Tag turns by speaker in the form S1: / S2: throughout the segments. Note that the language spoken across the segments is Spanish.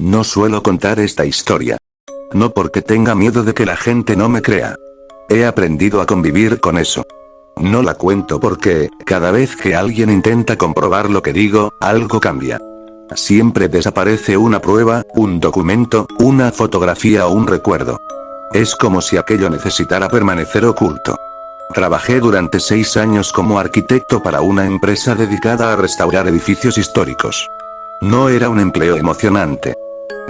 S1: No suelo contar esta historia. No porque tenga miedo de que la gente no me crea. He aprendido a convivir con eso. No la cuento porque, cada vez que alguien intenta comprobar lo que digo, algo cambia. Siempre desaparece una prueba, un documento, una fotografía o un recuerdo. Es como si aquello necesitara permanecer oculto. Trabajé durante 6 años como arquitecto para una empresa dedicada a restaurar edificios históricos. No era un empleo emocionante.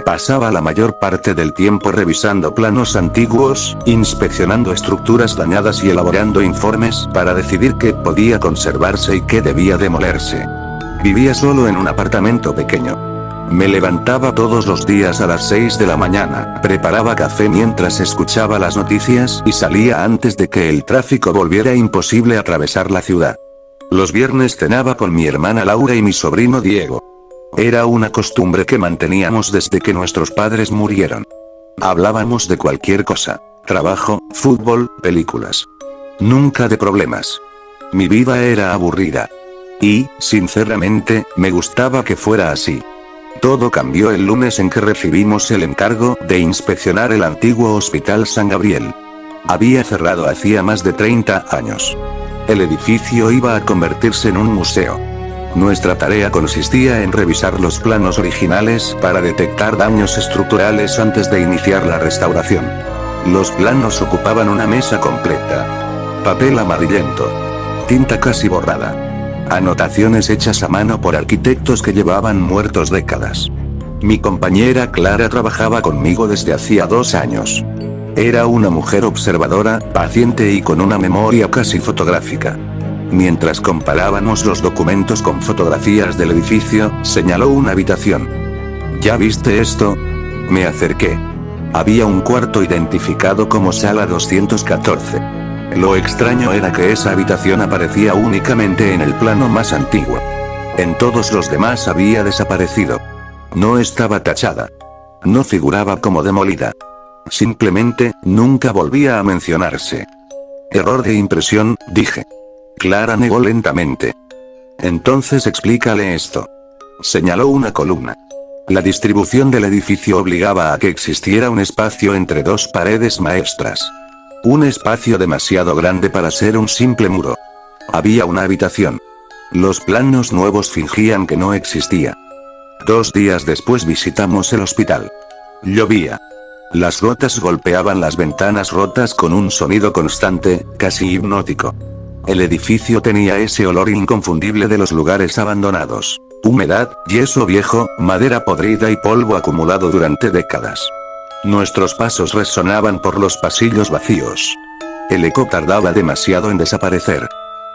S1: Pasaba la mayor parte del tiempo revisando planos antiguos, inspeccionando estructuras dañadas y elaborando informes para decidir qué podía conservarse y qué debía demolerse. Vivía solo en un apartamento pequeño. Me levantaba todos los días a las 6 de la mañana, preparaba café mientras escuchaba las noticias y salía antes de que el tráfico volviera imposible atravesar la ciudad. Los viernes cenaba con mi hermana Laura y mi sobrino Diego. Era una costumbre que manteníamos desde que nuestros padres murieron. Hablábamos de cualquier cosa: trabajo, fútbol, películas. Nunca de problemas. Mi vida era aburrida. Y, sinceramente, me gustaba que fuera así. Todo cambió el lunes en que recibimos el encargo de inspeccionar el antiguo Hospital San Gabriel. Había cerrado hacía más de 30 años. El edificio iba a convertirse en un museo. Nuestra tarea consistía en revisar los planos originales para detectar daños estructurales antes de iniciar la restauración. Los planos ocupaban una mesa completa. Papel amarillento. Tinta casi borrada. Anotaciones hechas a mano por arquitectos que llevaban muertos décadas. Mi compañera Clara trabajaba conmigo desde hacía 2 años. Era una mujer observadora, paciente y con una memoria casi fotográfica. Mientras comparábamos los documentos con fotografías del edificio, señaló una habitación. ¿Ya viste esto? Me acerqué. Había un cuarto identificado como sala 214. Lo extraño era que esa habitación aparecía únicamente en el plano más antiguo. En todos los demás había desaparecido. No estaba tachada. No figuraba como demolida. Simplemente, nunca volvía a mencionarse. Error de impresión, dije. Clara negó lentamente. Entonces explícale esto. Señaló una columna. La distribución del edificio obligaba a que existiera un espacio entre 2 paredes maestras. Un espacio demasiado grande para ser un simple muro. Había una habitación. Los planos nuevos fingían que no existía. 2 días después visitamos el hospital. Llovía. Las gotas golpeaban las ventanas rotas con un sonido constante, casi hipnótico. El edificio tenía ese olor inconfundible de los lugares abandonados. Humedad, yeso viejo, madera podrida y polvo acumulado durante décadas. Nuestros pasos resonaban por los pasillos vacíos. El eco tardaba demasiado en desaparecer.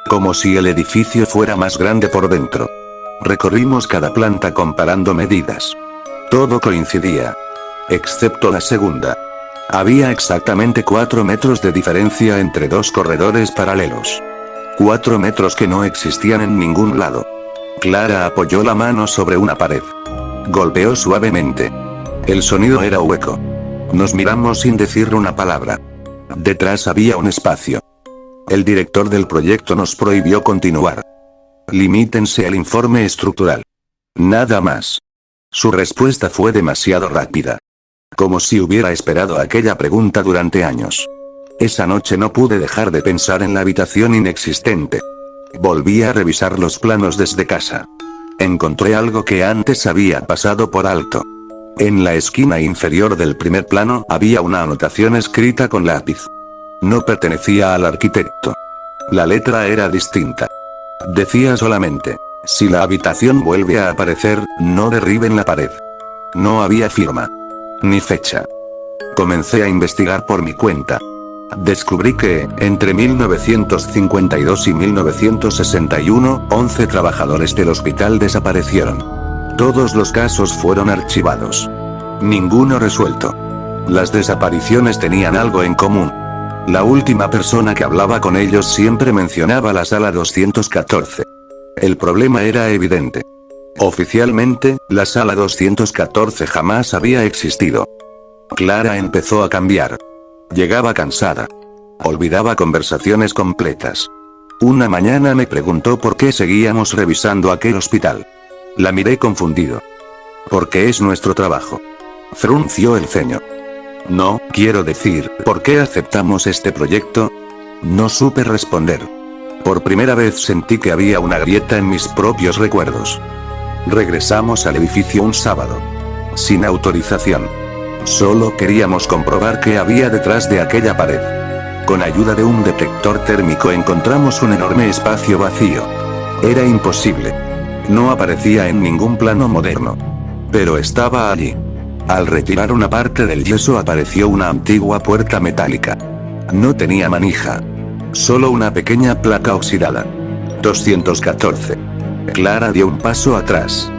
S1: Como si el edificio fuera más grande por dentro. Recorrimos cada planta comparando medidas. Todo coincidía. Excepto la segunda. Había exactamente 4 metros de diferencia entre 2 corredores paralelos. 4 metros que no existían en ningún lado. Clara apoyó la mano sobre una pared. Golpeó suavemente. El sonido era hueco. Nos miramos sin decir una palabra. Detrás había un espacio. El director del proyecto nos prohibió continuar. Limítense al informe estructural. Nada más. Su respuesta fue demasiado rápida. Como si hubiera esperado aquella pregunta durante años. Esa noche no pude dejar de pensar en la habitación inexistente. Volví a revisar los planos desde casa. Encontré algo que antes había pasado por alto. En la esquina inferior del primer plano había una anotación escrita con lápiz. No pertenecía al arquitecto. La letra era distinta. Decía solamente: si la habitación vuelve a aparecer, no derriben la pared. No había firma. Ni fecha. Comencé a investigar por mi cuenta. Descubrí que, entre 1952 y 1961, 11 trabajadores del hospital desaparecieron. Todos los casos fueron archivados. Ninguno resuelto. Las desapariciones tenían algo en común. La última persona que hablaba con ellos siempre mencionaba la sala 214. El problema era evidente. Oficialmente, la sala 214 jamás había existido. Clara empezó a cambiar. Llegaba cansada. Olvidaba conversaciones completas. Una mañana me preguntó por qué seguíamos revisando aquel hospital. La miré confundido. Porque es nuestro trabajo. Frunció el ceño. No, quiero decir, ¿por qué aceptamos este proyecto? No supe responder. Por primera vez sentí que había una grieta en mis propios recuerdos. Regresamos al edificio un sábado. Sin autorización. Solo queríamos comprobar qué había detrás de aquella pared. Con ayuda de un detector térmico encontramos un enorme espacio vacío. Era imposible. No aparecía en ningún plano moderno. Pero estaba allí. Al retirar una parte del yeso apareció una antigua puerta metálica. No tenía manija. Solo una pequeña placa oxidada. 214. Clara dio un paso atrás.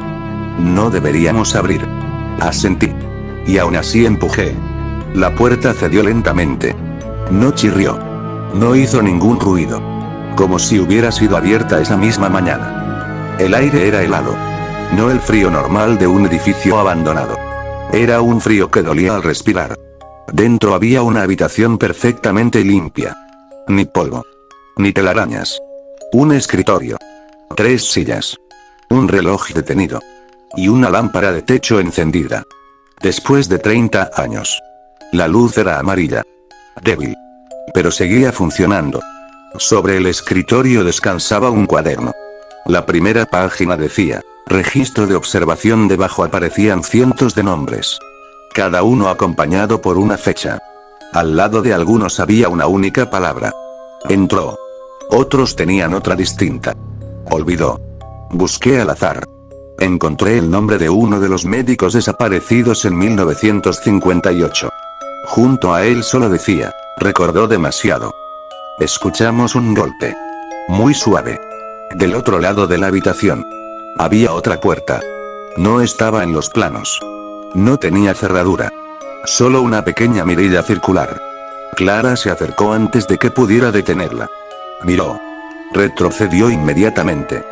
S1: No deberíamos abrir. Asentí. Y aún así empujé. La puerta cedió lentamente. No chirrió. No hizo ningún ruido. Como si hubiera sido abierta esa misma mañana. El aire era helado. No el frío normal de un edificio abandonado. Era un frío que dolía al respirar. Dentro había una habitación perfectamente limpia. Ni polvo. Ni telarañas. Un escritorio. 3 sillas. Un reloj detenido. Y una lámpara de techo encendida. Después de 30 años. La luz era amarilla. Débil. Pero seguía funcionando. Sobre el escritorio descansaba un cuaderno. La primera página decía, registro de observación. Debajo aparecían cientos de nombres. Cada uno acompañado por una fecha. Al lado de algunos había una única palabra. Entró. Otros tenían otra distinta. Olvidó. Busqué al azar. Encontré el nombre de uno de los médicos desaparecidos en 1958. Junto a él solo decía, recordó demasiado. Escuchamos un golpe. Muy suave. Del otro lado de la habitación. Había otra puerta. No estaba en los planos. No tenía cerradura. Solo una pequeña mirilla circular. Clara se acercó antes de que pudiera detenerla. Miró. Retrocedió inmediatamente.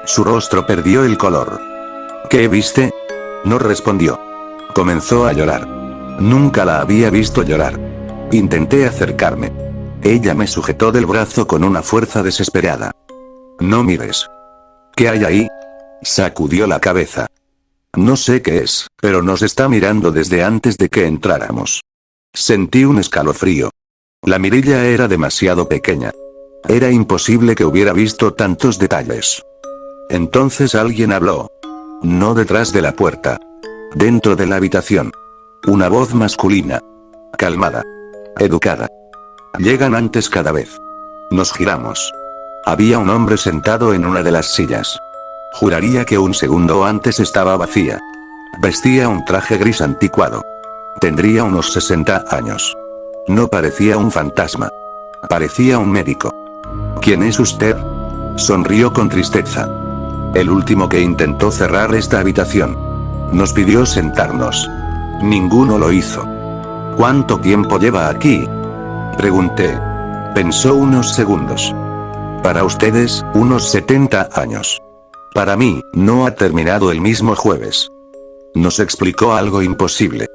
S1: Su rostro perdió el color. ¿Qué viste? No respondió. Comenzó a llorar. Nunca la había visto llorar. Intenté acercarme. Ella me sujetó del brazo con una fuerza desesperada. No mires. ¿Qué hay ahí? Sacudió la cabeza. No sé qué es, pero nos está mirando desde antes de que entráramos. Sentí un escalofrío. La mirilla era demasiado pequeña. Era imposible que hubiera visto tantos detalles. Entonces alguien habló. No detrás de la puerta. Dentro de la habitación. Una voz masculina. Calmada. Educada. Llegan antes cada vez. Nos giramos. Había un hombre sentado en una de las sillas. Juraría que un segundo antes estaba vacía. Vestía un traje gris anticuado. Tendría unos 60 años. No parecía un fantasma. Parecía un médico. ¿Quién es usted? Sonrió con tristeza. El último que intentó cerrar esta habitación. Nos pidió sentarnos. Ninguno lo hizo. ¿Cuánto tiempo lleva aquí? Pregunté. Pensó unos segundos. Para ustedes, unos 70 años. Para mí, no ha terminado el mismo jueves. Nos explicó algo imposible.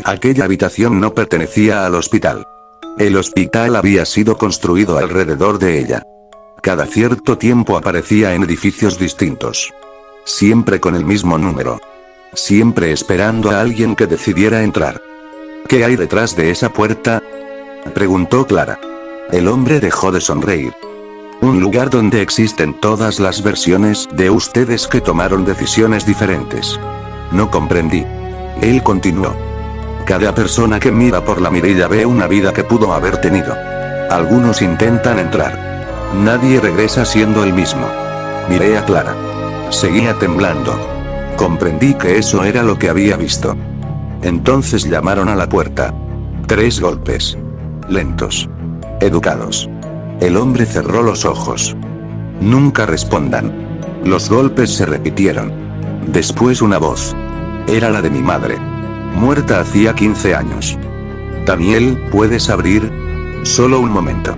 S1: Aquella habitación no pertenecía al hospital. El hospital había sido construido alrededor de ella. Cada cierto tiempo aparecía en edificios distintos. Siempre con el mismo número. Siempre esperando a alguien que decidiera entrar. ¿Qué hay detrás de esa puerta? Preguntó Clara. El hombre dejó de sonreír. Un lugar donde existen todas las versiones de ustedes que tomaron decisiones diferentes. No comprendí. Él continuó. Cada persona que mira por la mirilla ve una vida que pudo haber tenido. Algunos intentan entrar. Nadie regresa siendo el mismo. Miré a Clara. Seguía temblando. Comprendí que eso era lo que había visto. Entonces llamaron a la puerta. 3 golpes. Lentos. Educados. El hombre cerró los ojos. Nunca respondan. Los golpes se repitieron. Después una voz. Era la de mi madre. Muerta hacía 15 años. Daniel, ¿puedes abrir? Solo un momento.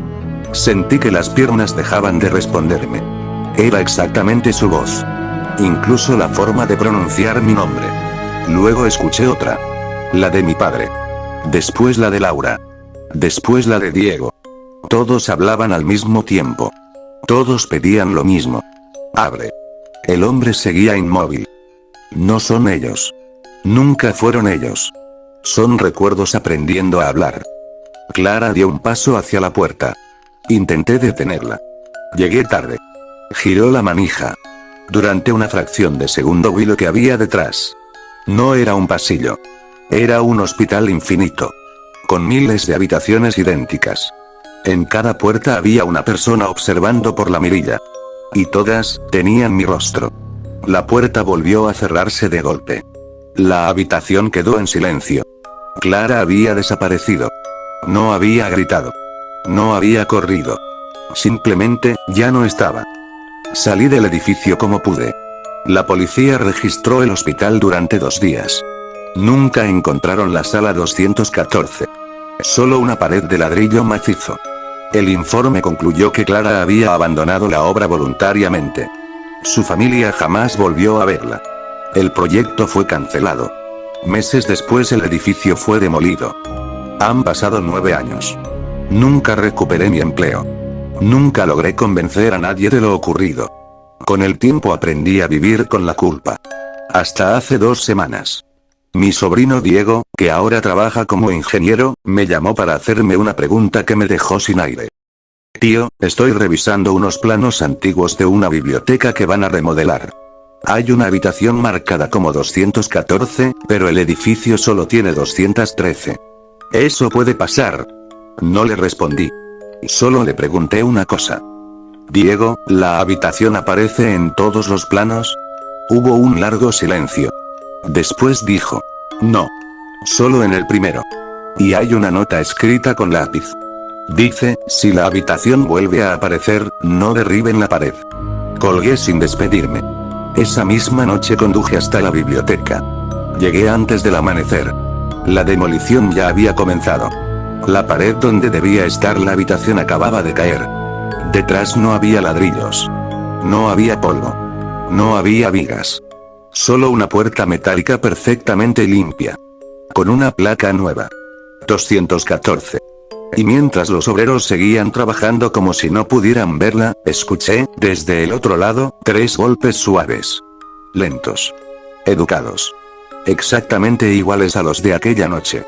S1: Sentí que las piernas dejaban de responderme. Era exactamente su voz. Incluso la forma de pronunciar mi nombre. Luego escuché otra. La de mi padre. Después la de Laura. Después la de Diego. Todos hablaban al mismo tiempo. Todos pedían lo mismo. Abre. El hombre seguía inmóvil. No son ellos. Nunca fueron ellos. Son recuerdos aprendiendo a hablar. Clara dio un paso hacia la puerta. Intenté detenerla. Llegué tarde. Giró la manija. Durante una fracción de segundo vi lo que había detrás. No era un pasillo. Era un hospital infinito. Con miles de habitaciones idénticas. En cada puerta había una persona observando por la mirilla. Y todas tenían mi rostro. La puerta volvió a cerrarse de golpe. La habitación quedó en silencio. Clara había desaparecido. No había gritado. No había corrido. Simplemente, ya no estaba. Salí del edificio como pude. La policía registró el hospital durante 2 días. Nunca encontraron la sala 214. Solo una pared de ladrillo macizo. El informe concluyó que Clara había abandonado la obra voluntariamente. Su familia jamás volvió a verla. El proyecto fue cancelado. Meses después el edificio fue demolido. Han pasado 9 años. Nunca recuperé mi empleo. Nunca logré convencer a nadie de lo ocurrido. Con el tiempo aprendí a vivir con la culpa. Hasta hace 2 semanas. Mi sobrino Diego, que ahora trabaja como ingeniero, me llamó para hacerme una pregunta que me dejó sin aire. Tío, estoy revisando unos planos antiguos de una biblioteca que van a remodelar. Hay una habitación marcada como 214, pero el edificio solo tiene 213. ¿Eso puede pasar? No le respondí. Solo le pregunté una cosa. Diego, ¿la habitación aparece en todos los planos? Hubo un largo silencio. Después dijo. No. Solo en el primero. Y hay una nota escrita con lápiz. Dice, si la habitación vuelve a aparecer, no derriben la pared. Colgué sin despedirme. Esa misma noche conduje hasta la biblioteca. Llegué antes del amanecer. La demolición ya había comenzado. La pared donde debía estar la habitación acababa de caer. Detrás no había ladrillos. No había polvo. No había vigas. Solo una puerta metálica perfectamente limpia. Con una placa nueva. 214. Y mientras los obreros seguían trabajando como si no pudieran verla, escuché, desde el otro lado, 3 golpes suaves. Lentos. Educados. Exactamente iguales a los de aquella noche.